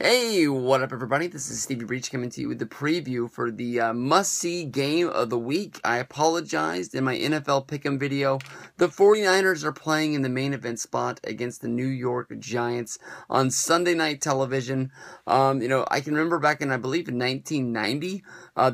Hey, what up everybody? This is Stevie Breach coming to you with the preview for the must-see game of the week. I apologized in my NFL Pick'em video. The 49ers are playing in the main event spot against the New York Giants on Sunday night television. I can remember back in, I believe, in 1990,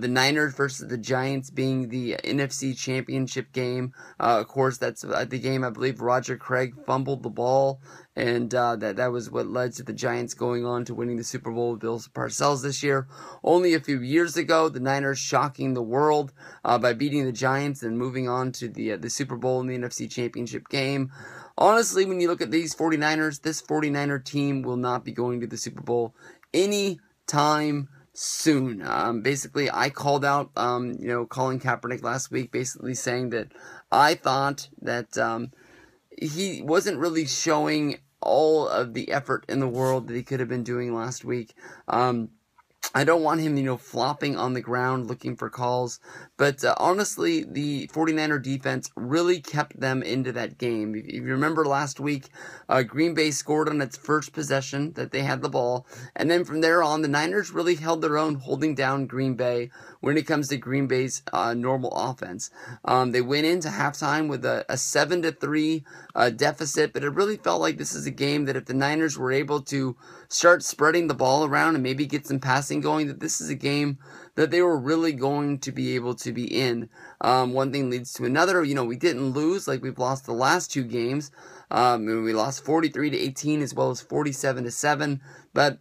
the Niners versus the Giants being the NFC Championship game. Of course, that's the game, I believe, Roger Craig fumbled the ball. And that was what led to the Giants going on to winning the Super Bowl with Bill Parcells this year. Only a few years ago, the Niners shocking the world by beating the Giants and moving on to the Super Bowl and the NFC Championship game. Honestly, when you look at these 49ers, this 49er team will not be going to the Super Bowl anytime soon. Basically, I called out, Colin Kaepernick last week, basically saying that I thought that he wasn't really showing all of the effort in the world that he could have been doing last week. I don't want him, flopping on the ground looking for calls. But honestly, the 49er defense really kept them into that game. If you remember last week, Green Bay scored on its first possession that they had the ball. And then from there on, the Niners really held their own, holding down Green Bay when it comes to Green Bay's normal offense. They went into halftime with a 7-3 deficit, but it really felt like this is a game that if the Niners were able to start spreading the ball around and maybe get some passing going, that this is a game that they were really going to be able to be in. One thing leads to another. We didn't lose like we've lost the last two games. We lost 43-18 as well as 47-7, but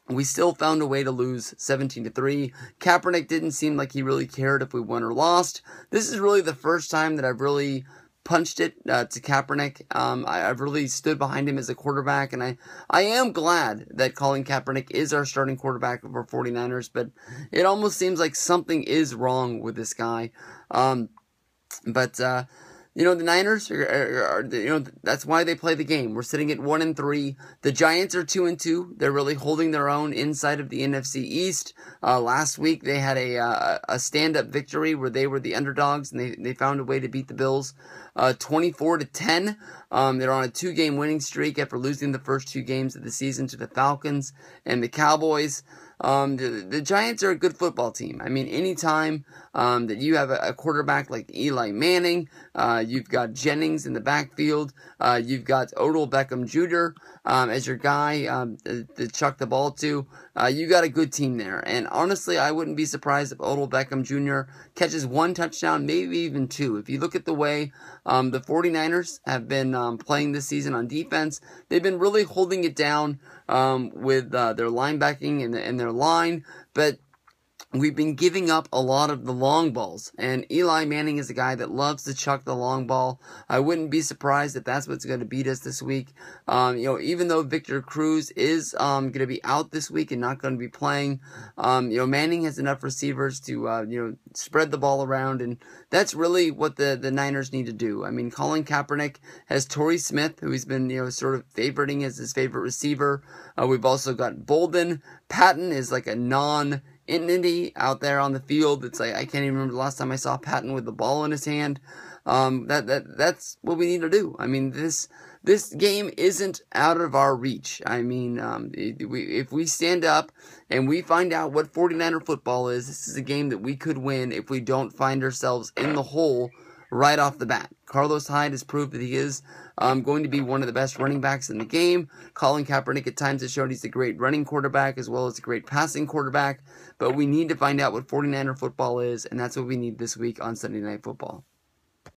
we still found a way to lose 17-3. Kaepernick didn't seem like he really cared if we won or lost. This is really the first time that I've really punched it to Kaepernick. I've really stood behind him as a quarterback, and I am glad that Colin Kaepernick is our starting quarterback of our 49ers, but it almost seems like something is wrong with this guy. The Niners that's why they play the game. We're sitting at 1-3. The Giants are 2-2. They're really holding their own inside of the NFC East. Last week they had a stand-up victory where they were the underdogs and they found a way to beat the Bills, 24-10. They're on a 2-game winning streak after losing the first 2 games of the season to the Falcons and the Cowboys. The Giants are a good football team. I mean, anytime that you have a quarterback like Eli Manning, you've got Jennings in the backfield, you've got Odell Beckham Jr. As your guy to chuck the ball to, you got a good team there. And honestly, I wouldn't be surprised if Odell Beckham Jr. catches 1 touchdown, maybe even 2. If you look at the way the 49ers have been playing this season on defense, they've been really holding it down with their linebacking and their line, but we've been giving up a lot of the long balls, and Eli Manning is a guy that loves to chuck the long ball. I wouldn't be surprised if that's what's going to beat us this week. Even though Victor Cruz is going to be out this week and not going to be playing, Manning has enough receivers to spread the ball around, and that's really what the Niners need to do. I mean, Colin Kaepernick has Torrey Smith, who he's been sort of favoriting as his favorite receiver. We've also got Bolden. Patton is like a non-entity out there on the field. It's like I can't even remember the last time I saw Patton with the ball in his hand. That's what we need to do. I mean, this game isn't out of our reach. I mean, if we stand up and we find out what 49er football is, this is a game that we could win if we don't find ourselves in the hole right off the bat. Carlos Hyde has proved that he is going to be one of the best running backs in the game. Colin Kaepernick at times has shown he's a great running quarterback as well as a great passing quarterback. But we need to find out what 49er football is, and that's what we need this week on Sunday Night Football.